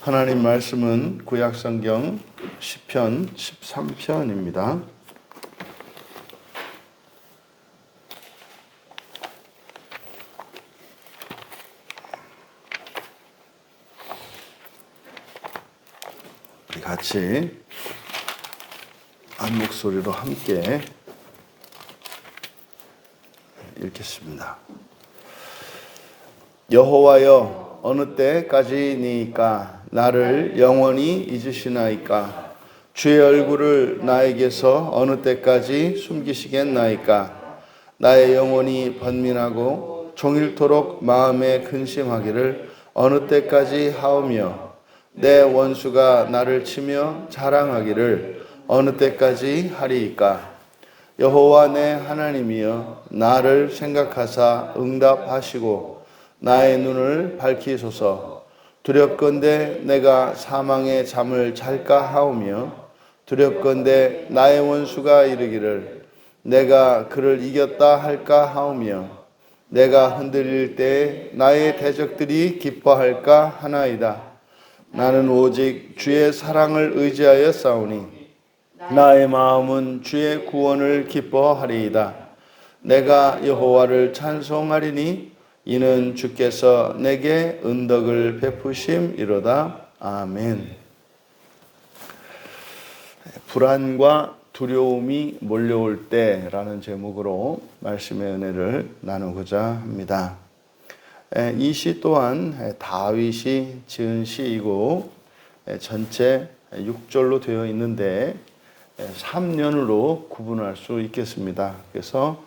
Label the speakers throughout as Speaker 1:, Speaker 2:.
Speaker 1: 하나님 말씀은 구약성경 시편 13편입니다. 우리 같이 한 목소리로 함께 읽겠습니다. 여호와여, 어느 때까지니까 나를 영원히 잊으시나이까? 주의 얼굴을 나에게서 어느 때까지 숨기시겠나이까? 나의 영혼이 번민하고 종일토록 마음에 근심하기를 어느 때까지 하오며, 내 원수가 나를 치며 자랑하기를 어느 때까지 하리이까? 여호와 내 하나님이여, 나를 생각하사 응답하시고 나의 눈을 밝히소서. 두렵건대 내가 사망의 잠을 잘까 하오며, 두렵건대 나의 원수가 이르기를 내가 그를 이겼다 할까 하오며, 내가 흔들릴 때 나의 대적들이 기뻐할까 하나이다. 나는 오직 주의 사랑을 의지하여 싸우니 나의 마음은 주의 구원을 기뻐하리이다. 내가 여호와를 찬송하리니 이는 주께서 내게 은덕을 베푸심이로다. 아멘. 불안과 두려움이 몰려올 때라는 제목으로 말씀의 은혜를 나누고자 합니다. 이 시 또한 다윗이 지은 시이고 전체 6절로 되어 있는데 3년으로 구분할 수 있겠습니다. 그래서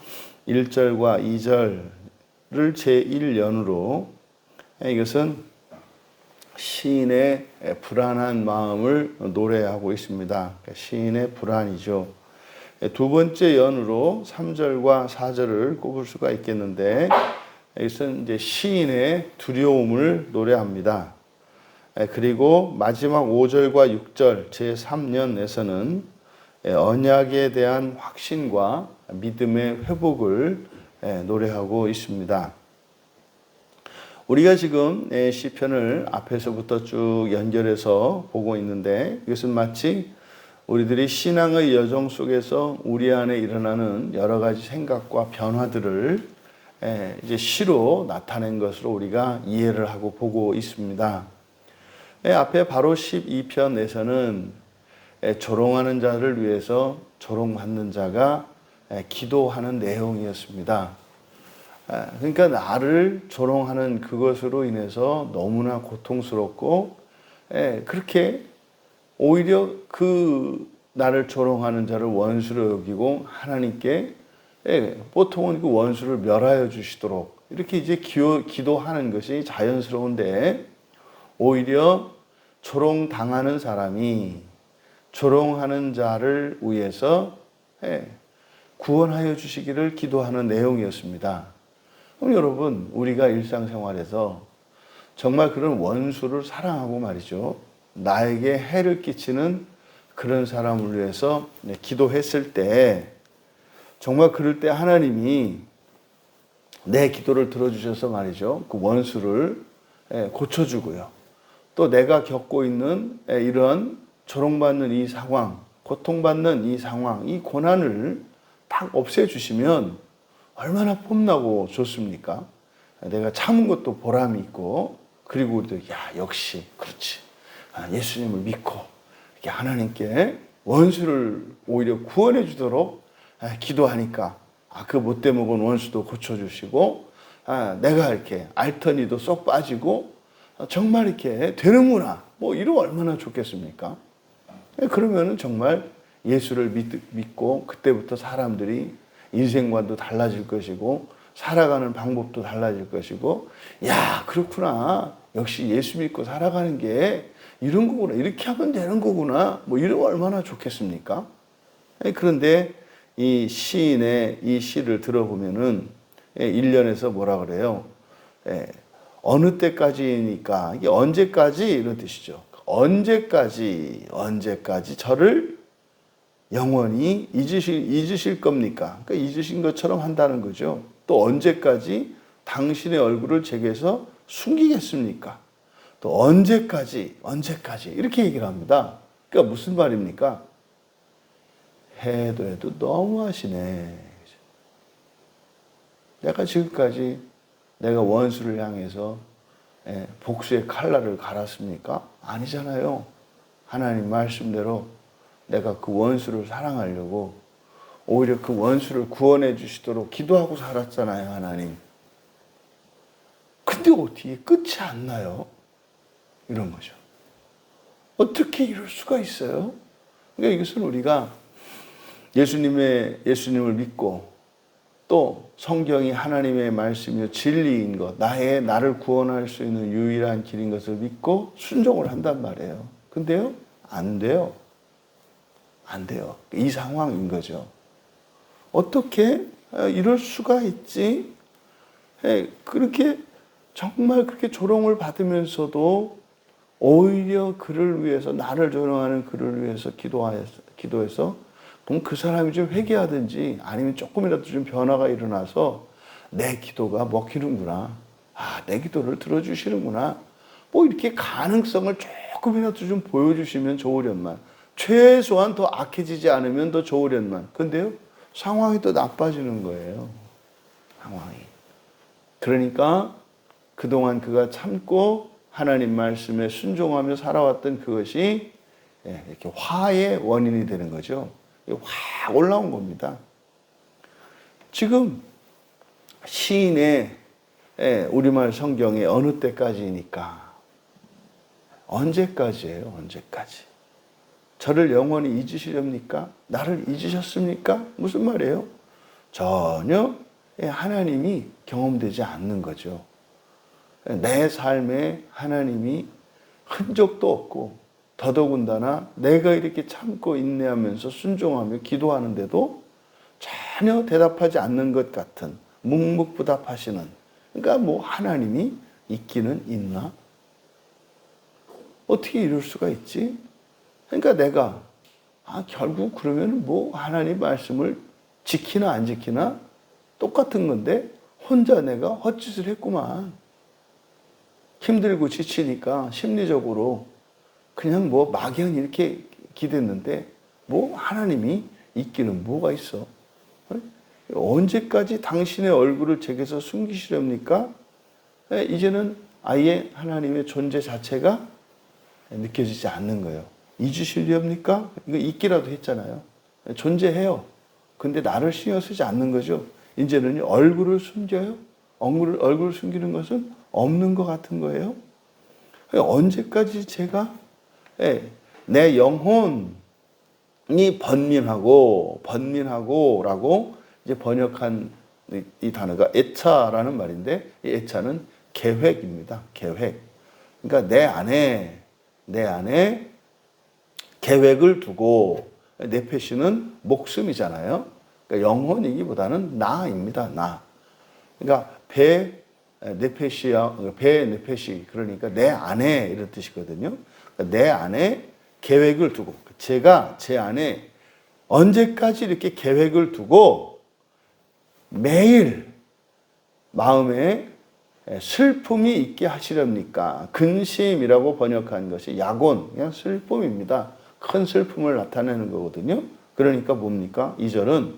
Speaker 1: 1절과 2절을 제1년으로, 이것은 시인의 불안한 마음을 노래하고 있습니다. 시인의 불안이죠. 두 번째 연으로 3절과 4절을 꼽을 수가 있겠는데, 이것은 이제 시인의 두려움을 노래합니다. 그리고 마지막 5절과 6절 제3년에서는 언약에 대한 확신과 믿음의 회복을 노래하고 있습니다. 우리가 지금 시편을 앞에서부터 쭉 연결해서 보고 있는데, 이것은 마치 우리들이 신앙의 여정 속에서 우리 안에 일어나는 여러 가지 생각과 변화들을 이제 시로 나타낸 것으로 우리가 이해를 하고 보고 있습니다. 앞에 바로 12편에서는 조롱하는 자를 위해서 조롱받는 자가 기도하는 내용이었습니다. 그러니까 나를 조롱하는 그것으로 인해서 너무나 고통스럽고, 그렇게 오히려 그 나를 조롱하는 자를 원수로 여기고 하나님께 보통은 그 원수를 멸하여 주시도록 이렇게 이제 기도하는 것이 자연스러운데, 오히려 조롱당하는 사람이 조롱하는 자를 위해서 구원하여 주시기를 기도하는 내용이었습니다. 그럼 여러분, 우리가 일상생활에서 정말 그런 원수를 사랑하고 말이죠, 나에게 해를 끼치는 그런 사람을 위해서 기도했을 때, 정말 그럴 때 하나님이 내 기도를 들어주셔서 말이죠, 그 원수를 고쳐주고요, 또 내가 겪고 있는 이런 조롱받는 이 상황, 고통받는 이 상황, 이 고난을 딱 없애주시면 얼마나 폼나고 좋습니까? 내가 참은 것도 보람이 있고, 그리고 우리도 역시 그렇지, 예수님을 믿고 이렇게 하나님께 원수를 오히려 구원해 주도록 기도하니까 그 못돼 먹은 원수도 고쳐주시고, 내가 이렇게 알터니도 쏙 빠지고 정말 이렇게 되는구나, 뭐 이러면 얼마나 좋겠습니까? 그러면은 정말 예수를 믿고 그때부터 사람들이 인생관도 달라질 것이고 살아가는 방법도 달라질 것이고, 그렇구나, 역시 예수 믿고 살아가는 게 이런 거구나, 이렇게 하면 되는 거구나, 뭐 이러면 얼마나 좋겠습니까? 그런데 이 시인의 이 시를 들어보면은 1년에서 뭐라 그래요? 어느 때까지니까, 이게 언제까지 이런 뜻이죠. 언제까지 저를 영원히 잊으실 겁니까? 그러니까 잊으신 것처럼 한다는 거죠. 또 언제까지 당신의 얼굴을 제게서 숨기겠습니까? 또 언제까지 이렇게 얘기를 합니다. 그러니까 무슨 말입니까? 해도 너무하시네. 내가 지금까지 내가 원수를 향해서 복수의 칼날을 갈았습니까? 아니잖아요. 하나님 말씀대로 내가 그 원수를 사랑하려고 오히려 그 원수를 구원해 주시도록 기도하고 살았잖아요, 하나님. 근데 어떻게 끝이 안 나요? 이런 거죠. 어떻게 이럴 수가 있어요? 그러니까 이것은 우리가 예수님을 믿고 또 성경이 하나님의 말씀이요 진리인 것, 나를 구원할 수 있는 유일한 길인 것을 믿고 순종을 한단 말이에요. 근데요, 안 돼요. 이 상황인 거죠. 어떻게 이럴 수가 있지? 정말 그렇게 조롱을 받으면서도 오히려 그를 위해서, 나를 조롱하는 그를 위해서 기도해서 그럼 그 사람이 좀 회개하든지 아니면 조금이라도 좀 변화가 일어나서 내 기도가 먹히는구나. 내 기도를 들어주시는구나. 뭐 이렇게 가능성을 조금이라도 좀 보여주시면 좋으련만. 최소한 더 악해지지 않으면 더 좋으련만. 근데요, 상황이 더 나빠지는 거예요. 상황이. 그러니까 그동안 그가 참고 하나님 말씀에 순종하며 살아왔던 그것이 이렇게 화의 원인이 되는 거죠. 확 올라온 겁니다. 지금 시인의 우리말 성경에 어느 때까지니까 언제까지예요? 언제까지? 저를 영원히 잊으시렵니까? 나를 잊으셨습니까? 무슨 말이에요? 전혀 하나님이 경험되지 않는 거죠. 내 삶에 하나님이 흔적도 없고 더더군다나 내가 이렇게 참고 인내하면서 순종하며 기도하는데도 전혀 대답하지 않는 것 같은 묵묵부답하시는, 그러니까 뭐 하나님이 있기는 있나? 어떻게 이럴 수가 있지? 그러니까 내가 결국 그러면 뭐 하나님 말씀을 지키나 안 지키나 똑같은 건데 혼자 내가 헛짓을 했구만. 힘들고 지치니까 심리적으로 그냥 뭐 막연히 이렇게 기댔는데 뭐 하나님이 있기는 뭐가 있어? 언제까지 당신의 얼굴을 제게서 숨기시렵니까? 이제는 아예 하나님의 존재 자체가 느껴지지 않는 거예요. 잊으시렵니까? 이거 있기라도 했잖아요. 존재해요. 근데 나를 신경 쓰지 않는 거죠. 이제는 얼굴을 숨겨요? 얼굴을 숨기는 것은 없는 것 같은 거예요. 언제까지 제가 내 영혼이 번민하고라고 이제 번역한 이 단어가 애차라는 말인데, 이 애차는 계획입니다. 계획. 그러니까 내 안에 계획을 두고, 네페시는 목숨이잖아요. 그러니까 영혼이기보다는 나입니다. 나. 그러니까 배 네페시, 그러니까 내 안에 이런 뜻이거든요. 그러니까 내 안에 계획을 두고, 제가 제 안에 언제까지 이렇게 계획을 두고 매일 마음에 슬픔이 있게 하시렵니까? 근심이라고 번역한 것이 야곤, 그냥 슬픔입니다. 큰 슬픔을 나타내는 거거든요. 그러니까 뭡니까? 2절은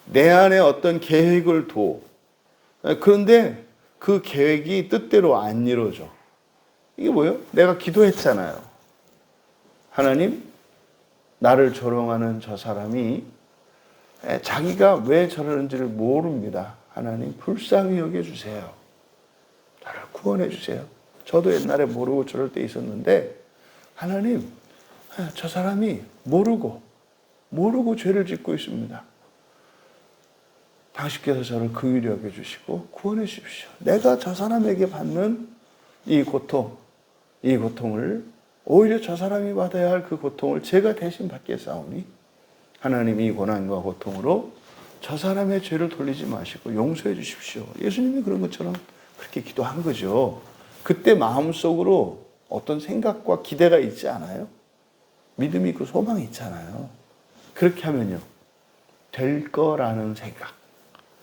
Speaker 1: 내 안에 어떤 계획을 둬. 그런데 그 계획이 뜻대로 안 이루어져. 이게 뭐예요? 내가 기도했잖아요. 하나님, 나를 조롱하는 저 사람이 자기가 왜 저러는지를 모릅니다. 하나님, 불쌍히 여겨주세요. 나를 구원해 주세요. 저도 옛날에 모르고 저럴 때 있었는데, 하나님, 저 사람이 모르고 죄를 짓고 있습니다. 당신께서 저를 긍휼히 여겨주시고 구원해 주십시오. 내가 저 사람에게 받는 이 고통을 오히려 저 사람이 받아야 할 그 고통을 제가 대신 받겠사오니 하나님 이 고난과 고통으로 저 사람의 죄를 돌리지 마시고 용서해 주십시오. 예수님이 그런 것처럼 그렇게 기도한 거죠. 그때 마음속으로 어떤 생각과 기대가 있지 않아요? 믿음이 있고 소망이 있잖아요. 그렇게 하면요, 될 거라는 생각.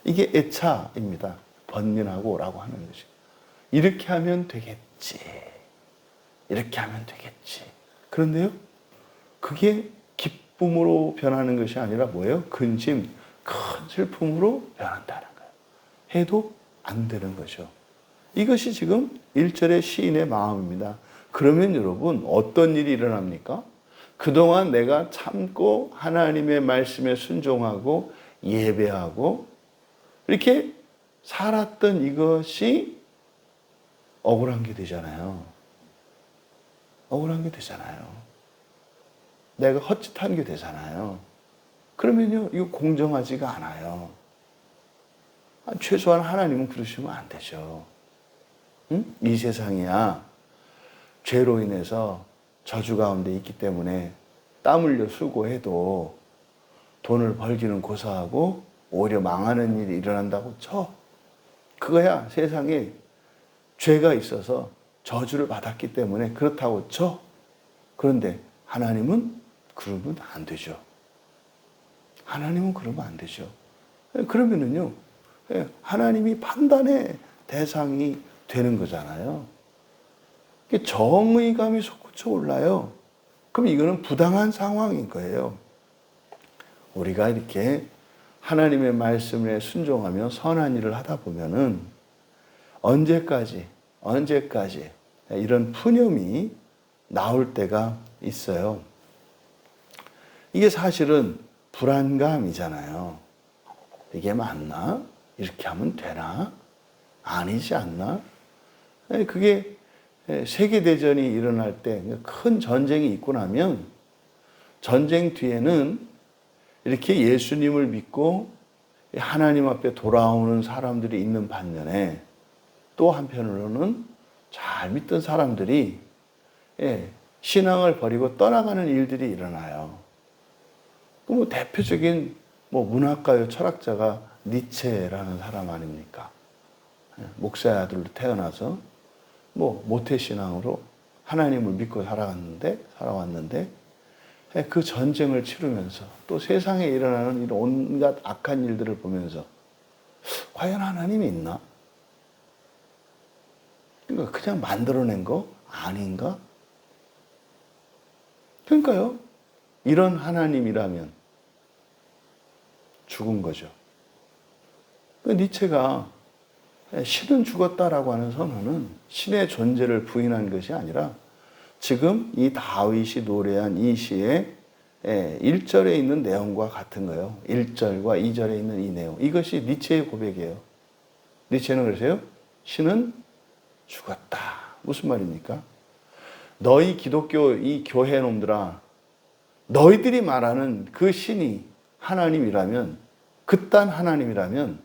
Speaker 1: 이게 애차입니다. 번민하고라고 하는 것이. 이렇게 하면 되겠지. 이렇게 하면 되겠지. 그런데요, 그게 기쁨으로 변하는 것이 아니라 뭐예요? 근심, 큰 슬픔으로 변한다는 거예요. 해도 안 되는 거죠. 이것이 지금 1절의 시인의 마음입니다. 그러면 여러분, 어떤 일이 일어납니까? 그동안 내가 참고 하나님의 말씀에 순종하고 예배하고 이렇게 살았던 이것이 억울한 게 되잖아요. 억울한 게 되잖아요. 내가 헛짓한 게 되잖아요. 그러면요, 이거 공정하지가 않아요. 최소한 하나님은 그러시면 안 되죠. 응? 이 세상이야 죄로 인해서 저주 가운데 있기 때문에 땀 흘려 수고해도 돈을 벌기는 고사하고 오히려 망하는 일이 일어난다고 쳐. 그거야 세상에 죄가 있어서 저주를 받았기 때문에 그렇다고 쳐. 그런데 하나님은 그러면 안 되죠. 하나님은 그러면 안 되죠. 그러면은요, 하나님이 판단의 대상이 되는 거잖아요. 정의감이 솟구쳐 올라요. 그럼 이거는 부당한 상황인 거예요. 우리가 이렇게 하나님의 말씀에 순종하며 선한 일을 하다 보면은 언제까지 이런 푸념이 나올 때가 있어요. 이게 사실은 불안감이잖아요. 이게 맞나? 이렇게 하면 되나? 아니지 않나? 그게 세계대전이 일어날 때 큰 전쟁이 있고 나면 전쟁 뒤에는 이렇게 예수님을 믿고 하나님 앞에 돌아오는 사람들이 있는 반면에 또 한편으로는 잘 믿던 사람들이 신앙을 버리고 떠나가는 일들이 일어나요. 대표적인 문학가요 철학자가 니체라는 사람 아닙니까? 목사의 아들로 태어나서 모태신앙으로 하나님을 믿고 살아왔는데 그 전쟁을 치르면서 또 세상에 일어나는 이런 온갖 악한 일들을 보면서 과연 하나님이 있나? 그러니까 그냥 만들어낸 거 아닌가? 그러니까요, 이런 하나님이라면 죽은 거죠. 니체가 신은 죽었다라고 하는 선언은 신의 존재를 부인한 것이 아니라 지금 이 다윗이 노래한 이 시의 1절에 있는 내용과 같은 거예요. 1절과 2절에 있는 이 내용. 이것이 니체의 고백이에요. 니체는 그러세요? 신은 죽었다. 무슨 말입니까? 너희 기독교 이 교회 놈들아, 너희들이 말하는 그 신이 하나님이라면, 그딴 하나님이라면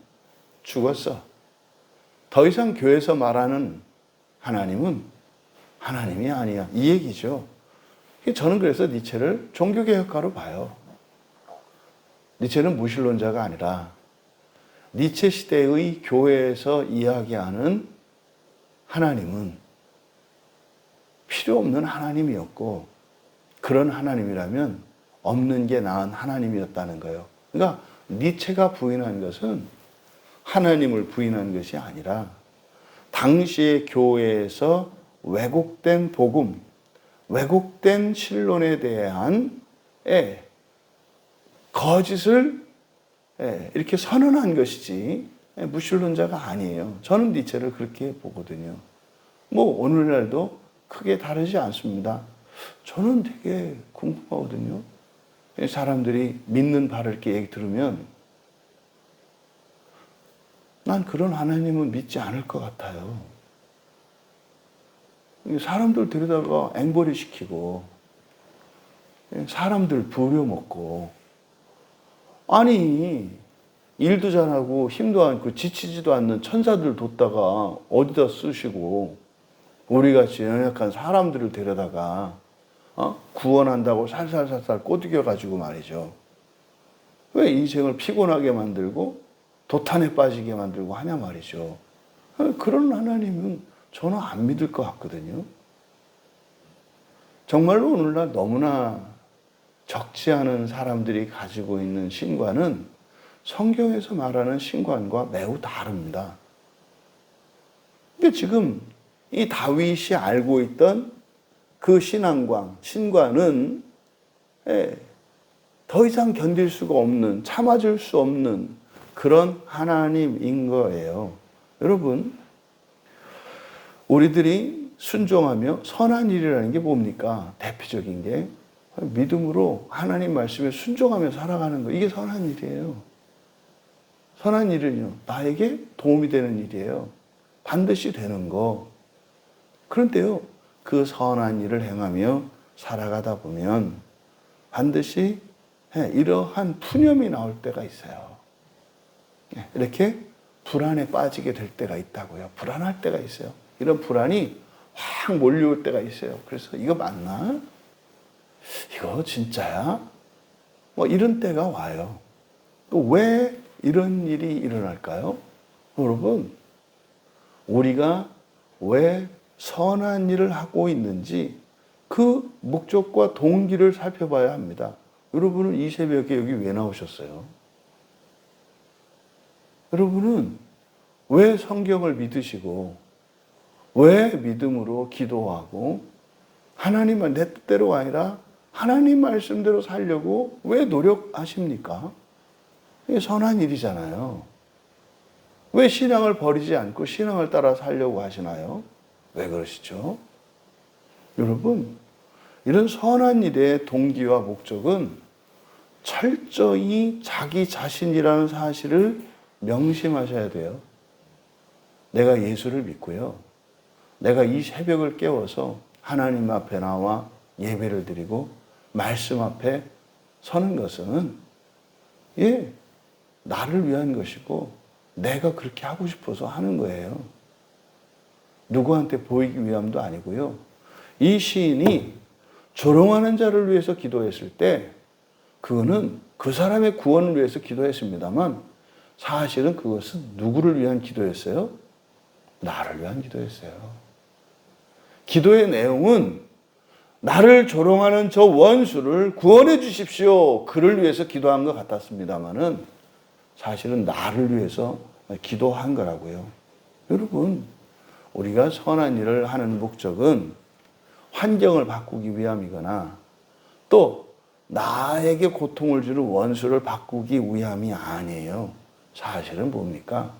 Speaker 1: 죽었어. 더 이상 교회에서 말하는 하나님은 하나님이 아니야. 이 얘기죠. 저는 그래서 니체를 종교개혁가로 봐요. 니체는 무신론자가 아니라 니체 시대의 교회에서 이야기하는 하나님은 필요 없는 하나님이었고, 그런 하나님이라면 없는 게 나은 하나님이었다는 거예요. 그러니까 니체가 부인한 것은 하나님을 부인한 것이 아니라 당시의 교회에서 왜곡된 복음, 왜곡된 신론에 대한 거짓을 이렇게 선언한 것이지 무신론자가 아니에요. 저는 니체를 그렇게 보거든요. 오늘날도 크게 다르지 않습니다. 저는 되게 궁금하거든요. 사람들이 믿는 바를 이렇게 얘기 들으면 난 그런 하나님은 믿지 않을 것 같아요. 사람들 데려다가 앵벌이 시키고 사람들 부려먹고, 아니 일도 잘하고 힘도 않고 지치지도 않는 천사들 뒀다가 어디다 쓰시고 우리같이 연약한 사람들을 데려다가 구원한다고 살살살살 꼬드겨가지고 말이죠. 왜 인생을 피곤하게 만들고 도탄에 빠지게 만들고 하냐 말이죠. 그런 하나님은 저는 안 믿을 것 같거든요. 정말로 오늘날 너무나 적지 않은 사람들이 가지고 있는 신관은 성경에서 말하는 신관과 매우 다릅니다. 근데 지금 이 다윗이 알고 있던 그 신과는 더 이상 견딜 수가 없는, 참아줄 수 없는 그런 하나님인 거예요. 여러분, 우리들이 순종하며 선한 일이라는 게 뭡니까? 대표적인 게 믿음으로 하나님 말씀에 순종하며 살아가는 거. 이게 선한 일이에요. 선한 일은요, 나에게 도움이 되는 일이에요. 반드시 되는 거. 그런데요, 그 선한 일을 행하며 살아가다 보면 반드시 이러한 푸념이 나올 때가 있어요. 이렇게 불안에 빠지게 될 때가 있다고요. 불안할 때가 있어요. 이런 불안이 확 몰려올 때가 있어요. 그래서 이거 맞나? 이거 진짜야? 뭐 이런 때가 와요. 왜 이런 일이 일어날까요? 여러분, 우리가 왜 선한 일을 하고 있는지 그 목적과 동기를 살펴봐야 합니다. 여러분은 이 새벽에 여기 왜 나오셨어요? 여러분은 왜 성경을 믿으시고 왜 믿음으로 기도하고 하나님은 내 뜻대로가 아니라 하나님 말씀대로 살려고 왜 노력하십니까? 이게 선한 일이잖아요. 왜 신앙을 버리지 않고 신앙을 따라 살려고 하시나요? 왜 그러시죠? 여러분, 이런 선한 일의 동기와 목적은 철저히 자기 자신이라는 사실을 명심하셔야 돼요. 내가 예수를 믿고요. 내가 이 새벽을 깨워서 하나님 앞에 나와 예배를 드리고 말씀 앞에 서는 것은 나를 위한 것이고 내가 그렇게 하고 싶어서 하는 거예요. 누구한테 보이기 위함도 아니고요. 이 시인이 조롱하는 자를 위해서 기도했을 때 그거는 그 사람의 구원을 위해서 기도했습니다만 사실은 그것은 누구를 위한 기도였어요? 나를 위한 기도였어요. 기도의 내용은 나를 조롱하는 저 원수를 구원해 주십시오. 그를 위해서 기도한 것 같았습니다만은 사실은 나를 위해서 기도한 거라고요. 여러분, 우리가 선한 일을 하는 목적은 환경을 바꾸기 위함이거나 또 나에게 고통을 주는 원수를 바꾸기 위함이 아니에요. 사실은 뭡니까?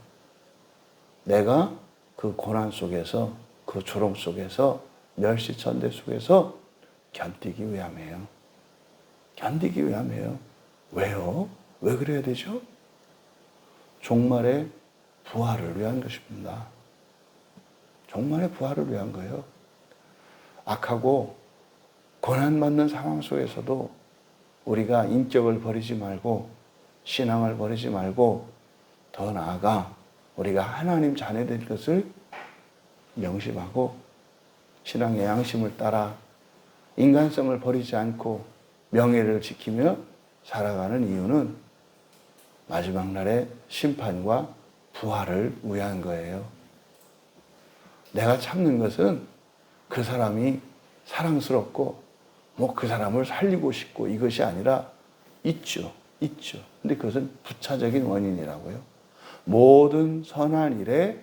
Speaker 1: 내가 그 고난 속에서, 그 조롱 속에서, 멸시천대 속에서 견디기 위함이에요. 견디기 위함이에요. 왜요? 왜 그래야 되죠? 종말의 부활을 위한 것입니다. 종말의 부활을 위한 거예요. 악하고 고난받는 상황 속에서도 우리가 인격을 버리지 말고 신앙을 버리지 말고 더 나아가 우리가 하나님 자녀된 것을 명심하고 신앙의 양심을 따라 인간성을 버리지 않고 명예를 지키며 살아가는 이유는 마지막 날의 심판과 부활을 위한 거예요. 내가 참는 것은 그 사람이 사랑스럽고 그 사람을 살리고 싶고 이것이 아니라 있죠. 근데 그것은 부차적인 원인이라고요. 모든 선한 일의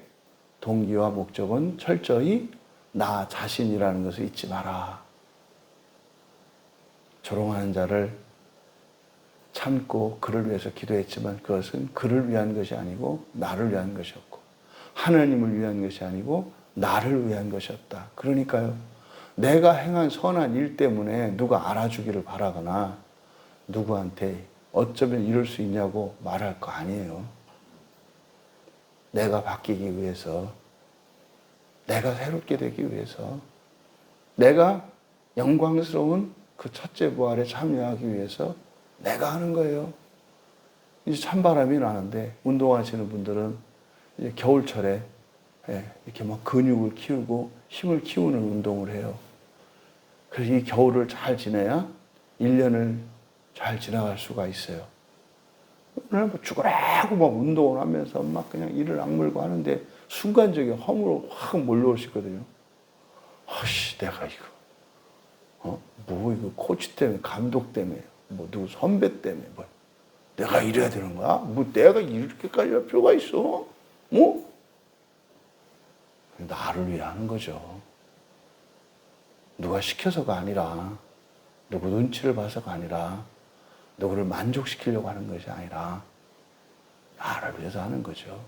Speaker 1: 동기와 목적은 철저히 나 자신이라는 것을 잊지 마라. 조롱하는 자를 참고 그를 위해서 기도했지만 그것은 그를 위한 것이 아니고 나를 위한 것이었고 하나님을 위한 것이 아니고 나를 위한 것이었다. 그러니까요. 내가 행한 선한 일 때문에 누가 알아주기를 바라거나 누구한테 어쩌면 이럴 수 있냐고 말할 거 아니에요. 내가 바뀌기 위해서, 내가 새롭게 되기 위해서, 내가 영광스러운 그 첫째 부활에 참여하기 위해서 내가 하는 거예요. 이제 찬바람이 나는데 운동하시는 분들은 이제 겨울철에 이렇게 막 근육을 키우고 힘을 키우는 운동을 해요. 그래서 이 겨울을 잘 지내야 1년을 잘 지나갈 수가 있어요. 오늘 뭐 죽으라고 막 운동을 하면서 막 그냥 이를 악물고 하는데 순간적인 허물로 확 몰려올 수 있거든요. 내가 이거, 이거 코치 때문에, 감독 때문에, 누구 선배 때문에, 내가 이래야 되는 거야? 내가 이렇게까지 할 필요가 있어? 나를 위해 하는 거죠. 누가 시켜서가 아니라, 누구 눈치를 봐서가 아니라, 누구를 만족시키려고 하는 것이 아니라 나를 위해서 하는 거죠.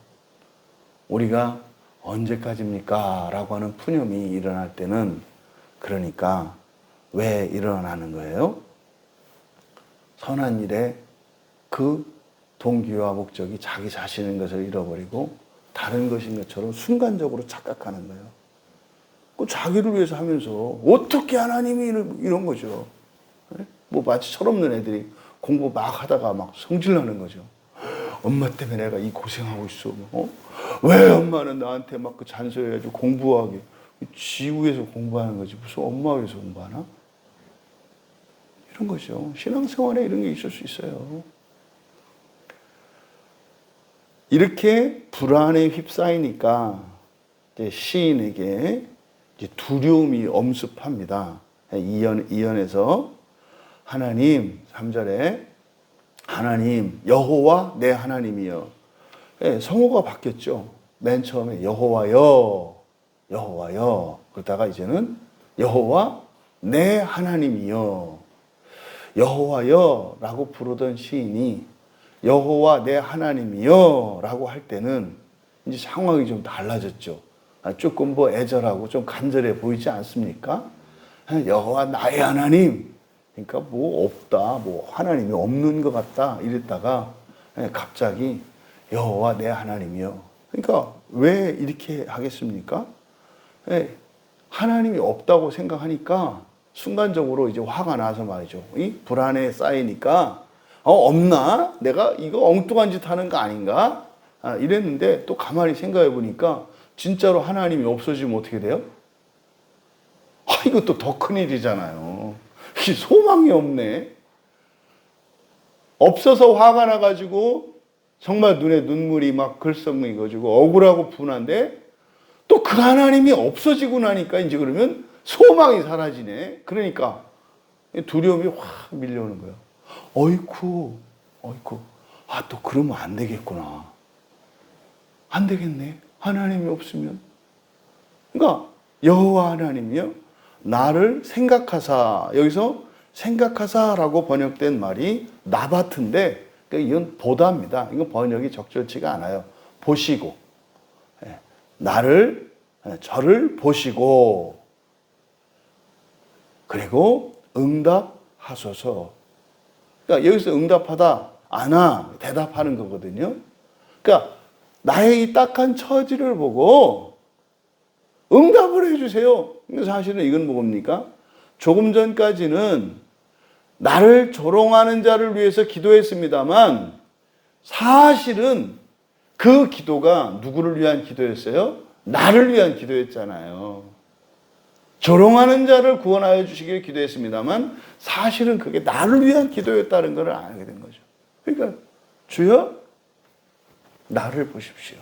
Speaker 1: 우리가 언제까지입니까? 라고 하는 푸념이 일어날 때는, 그러니까 왜 일어나는 거예요? 선한 일에 그 동기와 목적이 자기 자신인 것을 잃어버리고 다른 것인 것처럼 순간적으로 착각하는 거예요. 그 자기를 위해서 하면서 어떻게 하나님이 이런 거죠. 뭐 마치 철없는 애들이 공부 막 하다가 막 성질나는 거죠. 엄마 때문에 내가 이 고생하고 있어. 왜 엄마는 나한테 막 그 잔소리해가지고 공부하게. 지 위해서 공부하는 거지. 무슨 엄마 위해서 공부하나? 이런 거죠. 신앙생활에 이런 게 있을 수 있어요. 이렇게 불안에 휩싸이니까 이제 시인에게 이제 두려움이 엄습합니다. 2연에서 하나님, 3절에 하나님, 여호와 내 하나님이여. 네, 성호가 바뀌었죠. 맨 처음에 여호와여, 여호와여. 그러다가 이제는 여호와 내 하나님이여. 여호와여 라고 부르던 시인이 여호와 내 하나님이여 라고 할 때는 이제 상황이 좀 달라졌죠. 조금 뭐 애절하고 좀 간절해 보이지 않습니까? 여호와 나의 하나님. 그러니까 뭐 없다, 뭐 하나님이 없는 것 같다 이랬다가 갑자기 여호와 내 하나님이여. 그러니까 왜 이렇게 하겠습니까? 하나님이 없다고 생각하니까 순간적으로 이제 화가 나서 말이죠. 이 불안에 쌓이니까 없나? 내가 이거 엉뚱한 짓 하는 거 아닌가? 이랬는데 또 가만히 생각해 보니까 진짜로 하나님이 없어지면 어떻게 돼요? 이것도 더 큰일이잖아요. 소망이 없네. 없어서 화가 나가지고 정말 눈에 눈물이 막 글썽이가지고 억울하고 분한데 또 그 하나님이 없어지고 나니까 이제 그러면 소망이 사라지네. 그러니까 두려움이 확 밀려오는 거예요. 어이쿠. 또 그러면 안 되겠구나. 안 되겠네. 하나님이 없으면. 그러니까 여호와 하나님이요. 나를 생각하사. 여기서 생각하사라고 번역된 말이 나바트인데 이건 보다입니다. 이건 번역이 적절치가 않아요. 보시고. 저를 보시고. 그리고 응답하소서. 그러니까 여기서 응답하다, 아나, 대답하는 거거든요. 그러니까 나의 이 딱한 처지를 보고 응답을 해주세요. 근데 사실은 이건 뭡니까? 조금 전까지는 나를 조롱하는 자를 위해서 기도했습니다만 사실은 그 기도가 누구를 위한 기도였어요? 나를 위한 기도였잖아요. 조롱하는 자를 구원하여 주시길 기도했습니다만 사실은 그게 나를 위한 기도였다는 것을 알게 된 거죠. 그러니까 주여 나를 보십시오.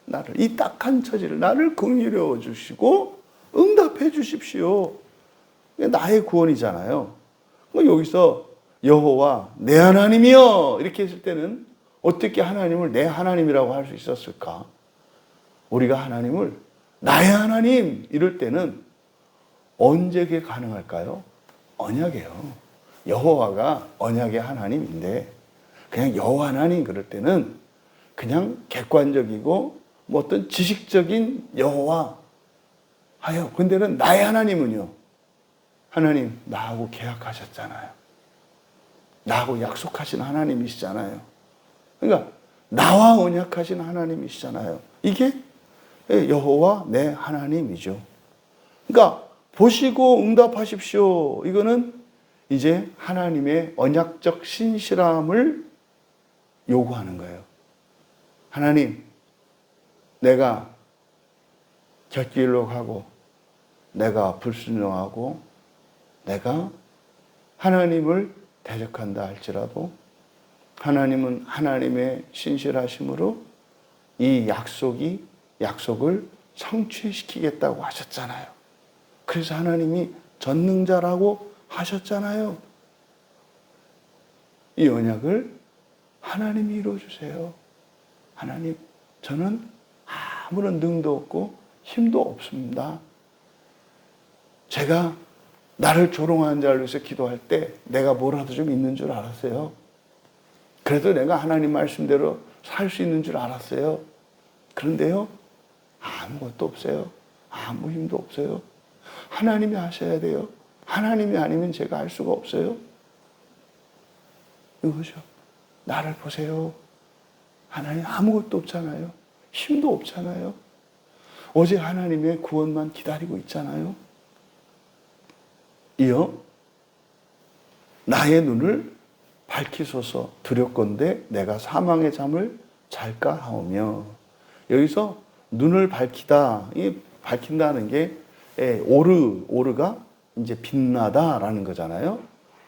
Speaker 1: 나를 이 딱한 처지를 나를 긍휼히 주시고 응답해 주십시오. 나의 구원이잖아요. 여기서 여호와 내 하나님이여 이렇게 했을 때는 어떻게 하나님을 내 하나님이라고 할 수 있었을까? 우리가 하나님을 나의 하나님 이럴 때는 언제 그게 가능할까요? 언약이에요. 여호와가 언약의 하나님인데 그냥 여호와 하나님 그럴 때는 그냥 객관적이고 뭐 어떤 지식적인 여호와 하여. 근데는 나의 하나님은요. 하나님 나하고 계약하셨잖아요. 나하고 약속하신 하나님이시잖아요. 그러니까 나와 언약하신 하나님이시잖아요. 이게 여호와 내 하나님이죠. 그러니까 보시고 응답하십시오. 이거는 이제 하나님의 언약적 신실함을 요구하는 거예요. 하나님, 내가 곁길로 가고 내가 불순종하고 내가 하나님을 대적한다 할지라도 하나님은 하나님의 신실하심으로 이 약속을 성취시키겠다고 하셨잖아요. 그래서 하나님이 전능자라고 하셨잖아요. 이 언약을 하나님이 이루어주세요. 하나님, 저는 아무런 능도 없고 힘도 없습니다. 제가 나를 조롱하는 자를 위해서 기도할 때 내가 뭐라도 좀 있는 줄 알았어요. 그래도 내가 하나님 말씀대로 살 수 있는 줄 알았어요. 그런데요, 아무것도 없어요. 아무 힘도 없어요. 하나님이 하셔야 돼요. 하나님이 아니면 제가 할 수가 없어요. 이거죠. 나를 보세요. 하나님 아무것도 없잖아요. 힘도 없잖아요. 오직 하나님의 구원만 기다리고 있잖아요. 이어 나의 눈을 밝히소서 두렵건대 내가 사망의 잠을 잘까 하오며. 여기서 눈을 밝히다, 이 밝힌다는 게 오르가 이제 빛나다라는 거잖아요.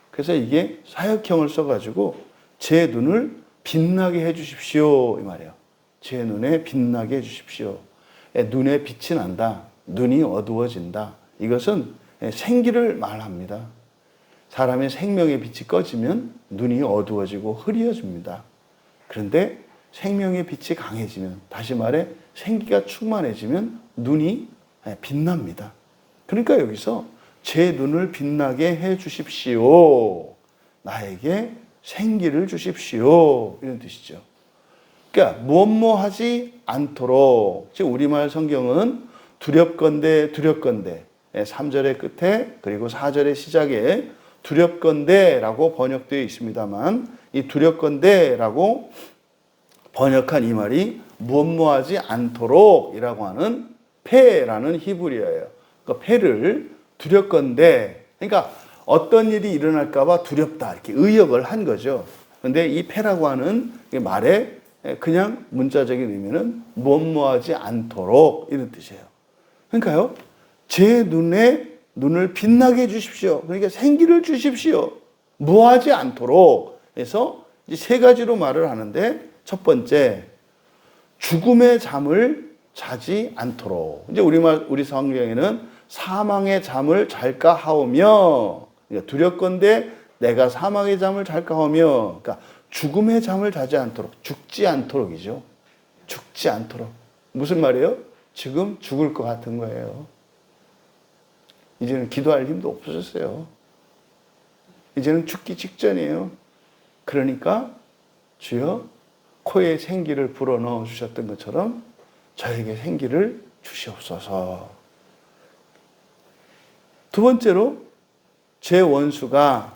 Speaker 1: 그래서 이게 사역형을 써가지고 제 눈을 빛나게 해주십시오 이 말이에요. 제 눈에 빛나게 해주십시오. 눈에 빛이 난다. 눈이 어두워진다. 이것은 생기를 말합니다. 사람의 생명의 빛이 꺼지면 눈이 어두워지고 흐려집니다. 그런데 생명의 빛이 강해지면, 다시 말해 생기가 충만해지면 눈이 빛납니다. 그러니까 여기서 제 눈을 빛나게 해 주십시오. 나에게 생기를 주십시오. 이런 뜻이죠. 그러니까 무엇하지 않도록, 지금 우리말 성경은 두렵건대 3절의 끝에 그리고 4절의 시작에 두렵건대라고 번역되어 있습니다만, 이 두렵건대라고 번역한 이 말이 무엇하지 않도록이라고 하는 패라는 히브리어예요. 그러니까 패를 두렵건대, 그러니까 어떤 일이 일어날까봐 두렵다 이렇게 의역을 한 거죠. 그런데 이 패라고 하는 말에 그냥 문자적인 의미는 무엇하지 않도록 이런 뜻이에요. 그러니까요, 제 눈을 빛나게 해주십시오. 그러니까 생기를 주십시오. 무하지 않도록 해서 이제 세 가지로 말을 하는데, 첫 번째, 죽음의 잠을 자지 않도록. 이제 우리 성경에는 사망의 잠을 잘까 하오며, 그러니까 두렵건대 내가 사망의 잠을 잘까 하오며, 그러니까 죽음의 잠을 자지 않도록, 죽지 않도록이죠. 죽지 않도록. 무슨 말이에요? 지금 죽을 것 같은 거예요. 이제는 기도할 힘도 없어졌어요. 이제는 죽기 직전이에요. 그러니까 주여 코에 생기를 불어넣어 주셨던 것처럼 저에게 생기를 주시옵소서. 두 번째로 제 원수가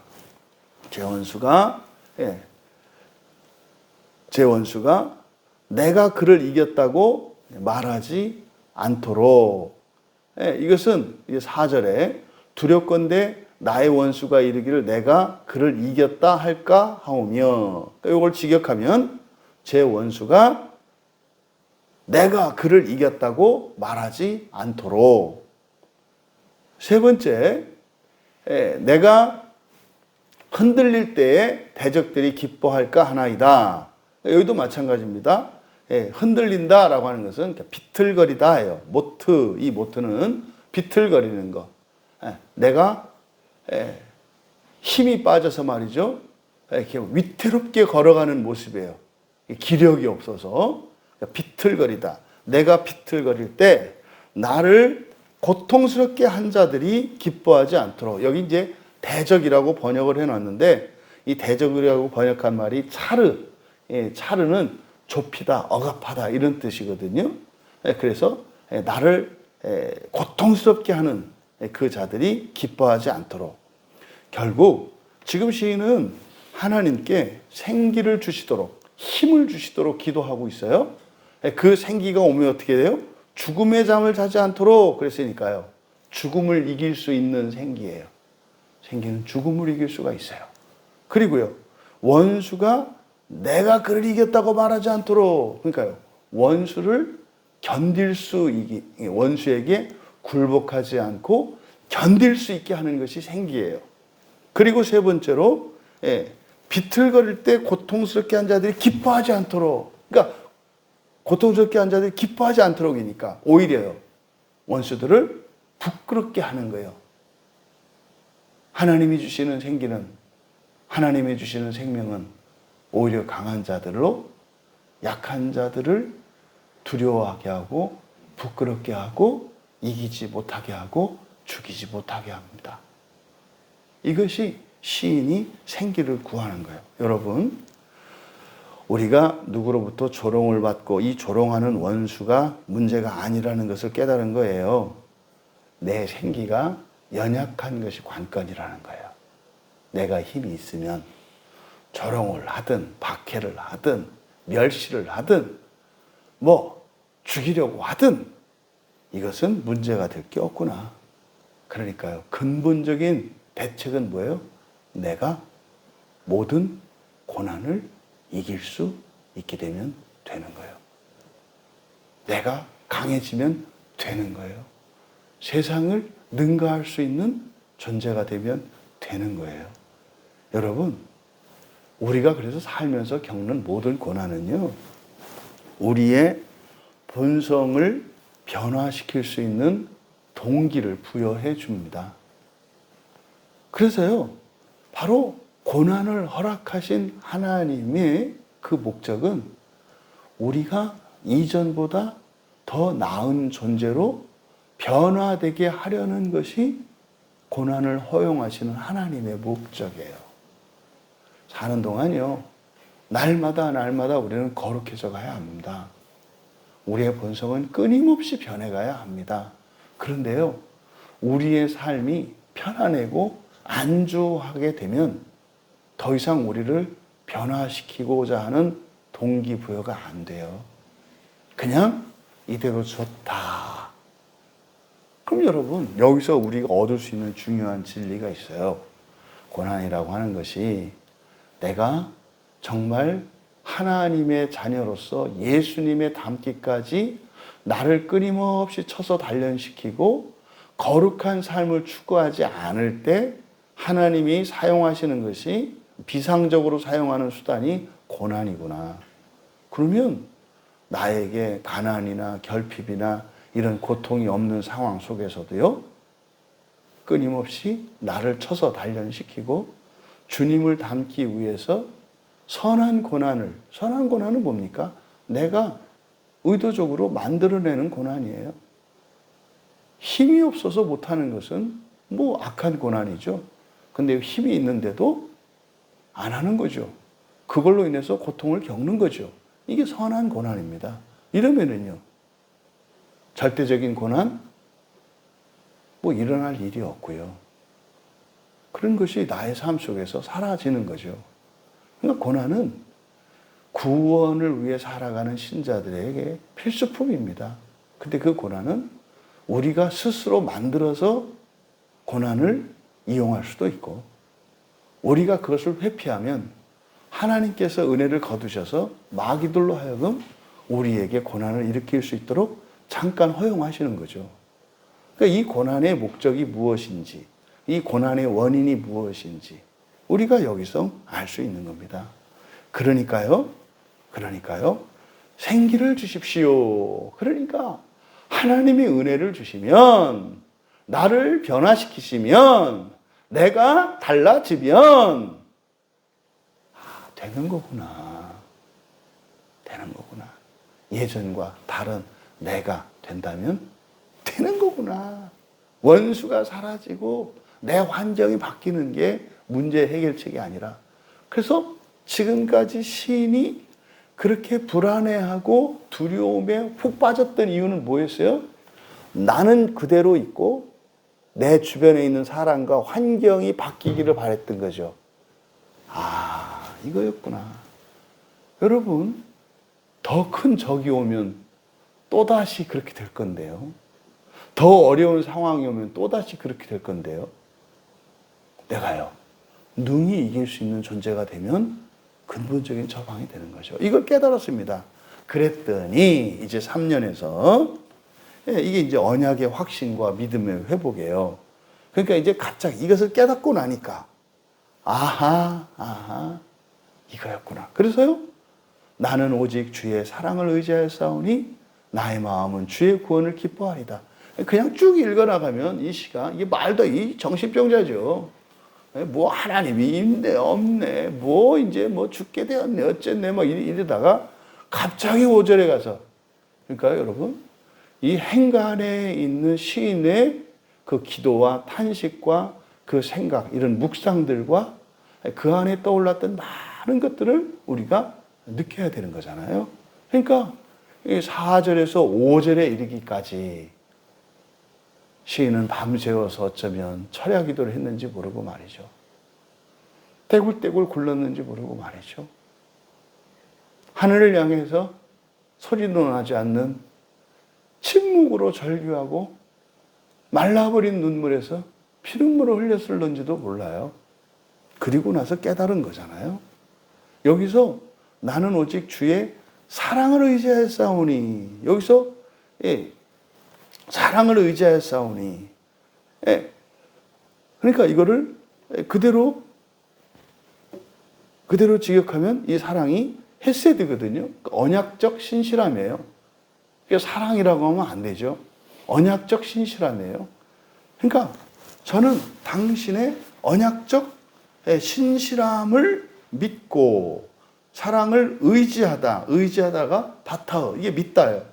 Speaker 1: 내가 그를 이겼다고 말하지 않도록. 이것은 4절에 두렵건대 나의 원수가 이르기를 내가 그를 이겼다 할까 하오며, 이걸 직역하면 제 원수가 내가 그를 이겼다고 말하지 않도록. 세 번째, 내가 흔들릴 때에 대적들이 기뻐할까 하나이다. 여기도 마찬가지입니다. 흔들린다라고 하는 것은 비틀거리다예요. 모트, 이 모트는 비틀거리는 거. 내가 힘이 빠져서 말이죠. 이렇게 위태롭게 걸어가는 모습이에요. 기력이 없어서 비틀거리다. 내가 비틀거릴 때 나를 고통스럽게 한 자들이 기뻐하지 않도록. 여기 이제 대적이라고 번역을 해놨는데, 이 대적이라고 번역한 말이 차르는 좁히다, 억압하다 이런 뜻이거든요. 그래서 나를 고통스럽게 하는 그 자들이 기뻐하지 않도록. 결국 지금 시인은 하나님께 생기를 주시도록, 힘을 주시도록 기도하고 있어요. 그 생기가 오면 어떻게 돼요? 죽음의 잠을 자지 않도록 그랬으니까요. 죽음을 이길 수 있는 생기예요. 생기는 죽음을 이길 수가 있어요. 그리고요, 원수가 내가 그를 이겼다고 말하지 않도록. 그러니까요, 원수를 원수에게 굴복하지 않고 견딜 수 있게 하는 것이 생기예요. 그리고 세 번째로, 비틀거릴 때 고통스럽게 한 자들이 기뻐하지 않도록. 그러니까 고통스럽게 한 자들이 기뻐하지 않도록이니까 오히려요, 원수들을 부끄럽게 하는 거예요. 하나님이 주시는 생기는, 하나님이 주시는 생명은 오히려 강한 자들로 약한 자들을 두려워하게 하고 부끄럽게 하고 이기지 못하게 하고 죽이지 못하게 합니다. 이것이 시인이 생기를 구하는 거예요. 여러분, 우리가 누구로부터 조롱을 받고 이 조롱하는 원수가 문제가 아니라는 것을 깨달은 거예요. 내 생기가 연약한 것이 관건이라는 거예요. 내가 힘이 있으면 조롱을 하든 박해를 하든 멸시를 하든 뭐 죽이려고 하든 이것은 문제가 될 게 없구나. 그러니까요, 근본적인 대책은 뭐예요? 내가 모든 고난을 이길 수 있게 되면 되는 거예요. 내가 강해지면 되는 거예요. 세상을 능가할 수 있는 존재가 되면 되는 거예요. 여러분, 우리가 그래서 살면서 겪는 모든 고난은요, 우리의 본성을 변화시킬 수 있는 동기를 부여해 줍니다. 그래서요, 바로 고난을 허락하신 하나님의 그 목적은 우리가 이전보다 더 나은 존재로 변화되게 하려는 것이 고난을 허용하시는 하나님의 목적이에요. 사는 동안요, 날마다 우리는 거룩해져 가야 합니다. 우리의 본성은 끊임없이 변해가야 합니다. 그런데요, 우리의 삶이 편안하고 안주하게 되면 더 이상 우리를 변화시키고자 하는 동기부여가 안 돼요. 그냥 이대로 좋다. 그럼 여러분, 여기서 우리가 얻을 수 있는 중요한 진리가 있어요. 고난이라고 하는 것이 내가 정말 하나님의 자녀로서 예수님의 닮기까지 나를 끊임없이 쳐서 단련시키고 거룩한 삶을 추구하지 않을 때 하나님이 사용하시는 것이 비상적으로 사용하는 수단이 고난이구나. 그러면 나에게 가난이나 결핍이나 이런 고통이 없는 상황 속에서도요, 끊임없이 나를 쳐서 단련시키고 주님을 닮기 위해서 선한 고난은 뭡니까? 내가 의도적으로 만들어내는 고난이에요. 힘이 없어서 못하는 것은 뭐 악한 고난이죠. 근데 힘이 있는데도 안 하는 거죠. 그걸로 인해서 고통을 겪는 거죠. 이게 선한 고난입니다. 이러면은요, 절대적인 고난, 뭐 일어날 일이 없고요. 그런 것이 나의 삶 속에서 사라지는 거죠. 그러니까 고난은 구원을 위해 살아가는 신자들에게 필수품입니다. 근데 그 고난은 우리가 스스로 만들어서 고난을 이용할 수도 있고, 우리가 그것을 회피하면 하나님께서 은혜를 거두셔서 마귀들로 하여금 우리에게 고난을 일으킬 수 있도록 잠깐 허용하시는 거죠. 그러니까 이 고난의 목적이 무엇인지, 이 고난의 원인이 무엇인지 우리가 여기서 알 수 있는 겁니다. 그러니까요, 생기를 주십시오. 그러니까 하나님이 은혜를 주시면, 나를 변화시키시면, 내가 달라지면 되는 거구나. 예전과 다른 내가 된다면 되는 거구나. 원수가 사라지고 내 환경이 바뀌는 게 문제 해결책이 아니라, 그래서 지금까지 시인이 그렇게 불안해하고 두려움에 푹 빠졌던 이유는 뭐였어요? 나는 그대로 있고 내 주변에 있는 사람과 환경이 바뀌기를 바랬던 거죠. 아, 이거였구나. 여러분, 더 큰 적이 오면 또다시 그렇게 될 건데요. 더 어려운 상황이 오면 또다시 그렇게 될 건데요. 내가요, 능히 이길 수 있는 존재가 되면 근본적인 처방이 되는 거죠. 이걸 깨달았습니다. 그랬더니 이제 3년에서 이게 이제 언약의 확신과 믿음의 회복이에요. 그러니까 이제 갑자기 이것을 깨닫고 나니까 아하 이거였구나. 그래서요, 나는 오직 주의 사랑을 의지하였사오니 나의 마음은 주의 구원을 기뻐하리다. 그냥 쭉 읽어나가면 이 시가, 이게 말도 이 정신병자죠. 뭐 하나님이 있네 없네 뭐 이제 뭐 죽게 되었네 어쨌네 뭐 이러다가 갑자기 5절에 가서, 그러니까 여러분, 이 행간에 있는 시인의 그 기도와 탄식과 그 생각, 이런 묵상들과 그 안에 떠올랐던 많은 것들을 우리가 느껴야 되는 거잖아요. 그러니까 4절에서 5절에 이르기까지 시인은 밤새워서 어쩌면 철야 기도를 했는지 모르고 말이죠. 떼굴떼굴 굴렀는지 모르고 말이죠. 하늘을 향해서 소리도 나지 않는 침묵으로 절규하고 말라버린 눈물에서 피눈물을 흘렸을런지도 몰라요. 그리고 나서 깨달은 거잖아요. 여기서 나는 오직 주의 사랑을 의지하였사오니, 여기서 사랑을 의지하였사오니, 그러니까 이거를 그대로 직역하면 이 사랑이 헤세드거든요. 언약적 신실함이에요. 그러니까 사랑이라고 하면 안 되죠. 언약적 신실함이에요. 그러니까 저는 당신의 언약적 신실함을 믿고 사랑을 의지하다가 바타어, 이게 믿다예요.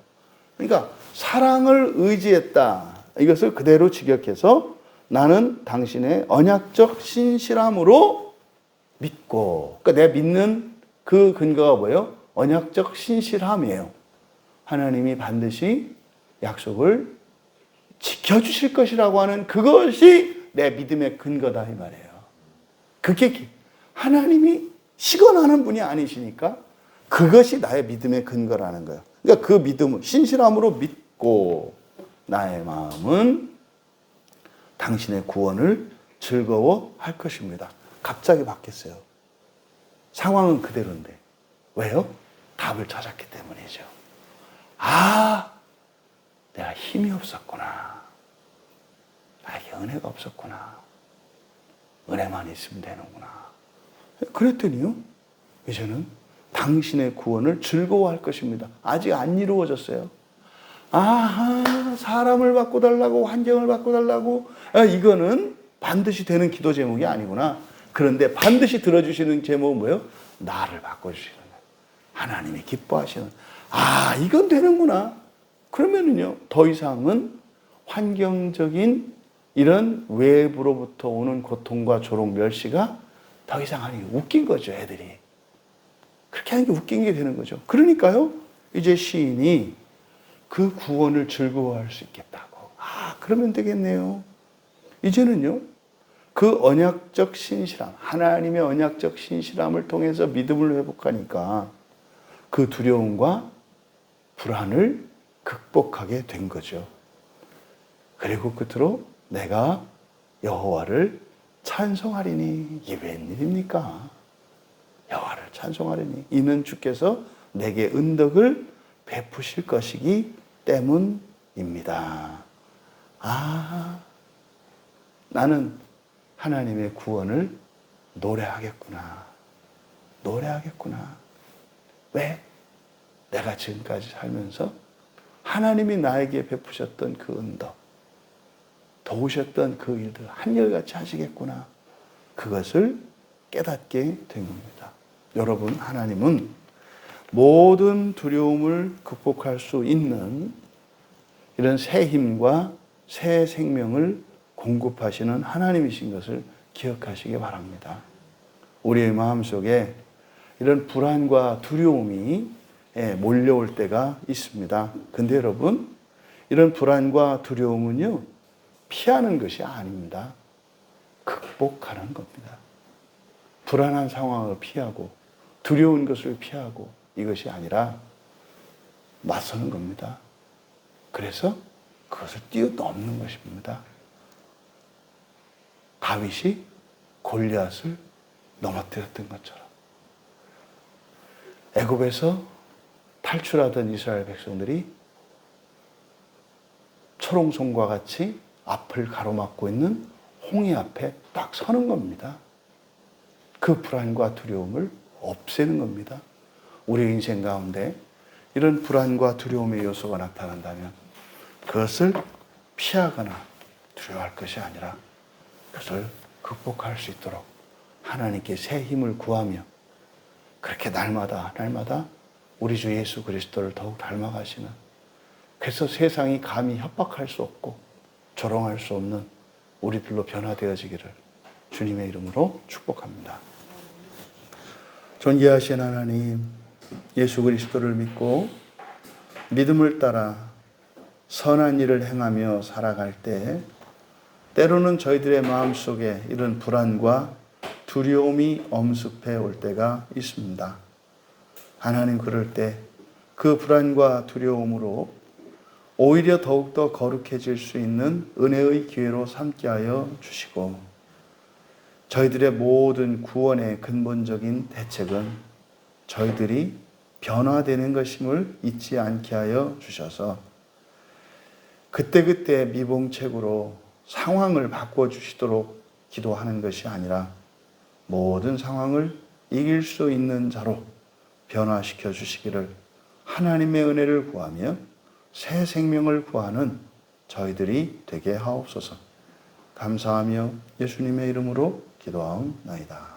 Speaker 1: 그러니까 사랑을 의지했다. 이것을 그대로 직역해서 나는 당신의 언약적 신실함으로 믿고, 그러니까 내가 믿는 그 근거가 뭐예요? 언약적 신실함이에요. 하나님이 반드시 약속을 지켜주실 것이라고 하는 그것이 내 믿음의 근거다 이 말이에요. 그게 하나님이 시건하는 분이 아니시니까 그것이 나의 믿음의 근거라는 거예요. 그러니까 그 믿음을 신실함으로 믿고 나의 마음은 당신의 구원을 즐거워할 것입니다. 갑자기 바뀌었어요. 상황은 그대로인데. 왜요? 답을 찾았기 때문이죠. 내가 힘이 없었구나. 나에게 은혜가 없었구나. 은혜만 있으면 되는구나. 그랬더니요, 이제는 당신의 구원을 즐거워할 것입니다. 아직 안 이루어졌어요. 사람을 바꿔달라고, 환경을 바꿔달라고, 이거는 반드시 되는 기도 제목이 아니구나. 그런데 반드시 들어주시는 제목은 뭐예요? 나를 바꿔주시는 거예요. 하나님이 기뻐하시는, 이건 되는구나. 그러면은요, 더 이상은 환경적인 이런 외부로부터 오는 고통과 조롱, 멸시가 더 이상 아니, 웃긴 거죠, 애들이. 그렇게 하는 게 웃긴 게 되는 거죠. 그러니까요, 이제 시인이 그 구원을 즐거워할 수 있겠다고. 그러면 되겠네요. 이제는요, 그 언약적 신실함, 하나님의 언약적 신실함을 통해서 믿음을 회복하니까 그 두려움과 불안을 극복하게 된 거죠. 그리고 끝으로 내가 여호와를 찬송하리니, 이게 웬일입니까? 여호와를 찬송하리니 이는 주께서 내게 은덕을 베푸실 것이기 때문입니다. 나는 하나님의 구원을 노래하겠구나. 왜? 내가 지금까지 살면서 하나님이 나에게 베푸셨던 그 은덕, 도우셨던 그 일들 한결같이 하시겠구나. 그것을 깨닫게 된 겁니다. 여러분, 하나님은 모든 두려움을 극복할 수 있는 이런 새 힘과 새 생명을 공급하시는 하나님이신 것을 기억하시기 바랍니다. 우리의 마음속에 이런 불안과 두려움이 몰려올 때가 있습니다. 근데 여러분, 이런 불안과 두려움은요, 피하는 것이 아닙니다. 극복하는 겁니다. 불안한 상황을 피하고 두려운 것을 피하고 이것이 아니라 맞서는 겁니다. 그래서 그것을 뛰어넘는 것입니다. 다윗이 골리앗을 넘어뜨렸던 것처럼 애굽에서 탈출하던 이스라엘 백성들이 초롱송과 같이 앞을 가로막고 있는 홍해 앞에 딱 서는 겁니다. 그 불안과 두려움을 없애는 겁니다. 우리 인생 가운데 이런 불안과 두려움의 요소가 나타난다면 그것을 피하거나 두려워할 것이 아니라 그것을 극복할 수 있도록 하나님께 새 힘을 구하며 그렇게 날마다 우리 주 예수 그리스도를 더욱 닮아가시는, 그래서 세상이 감히 협박할 수 없고 조롱할 수 없는 우리들로 변화되어지기를 주님의 이름으로 축복합니다. 존귀하신 하나님, 예수 그리스도를 믿고 믿음을 따라 선한 일을 행하며 살아갈 때 때로는 저희들의 마음속에 이런 불안과 두려움이 엄습해 올 때가 있습니다. 하나님, 그럴 때 그 불안과 두려움으로 오히려 더욱더 거룩해질 수 있는 은혜의 기회로 삼게 하여 주시고, 저희들의 모든 구원의 근본적인 대책은 저희들이 변화되는 것임을 잊지 않게 하여 주셔서 그때그때 미봉책으로 상황을 바꿔주시도록 기도하는 것이 아니라 모든 상황을 이길 수 있는 자로 변화시켜 주시기를 하나님의 은혜를 구하며 새 생명을 구하는 저희들이 되게 하옵소서. 감사하며 예수님의 이름으로 기도하옵나이다.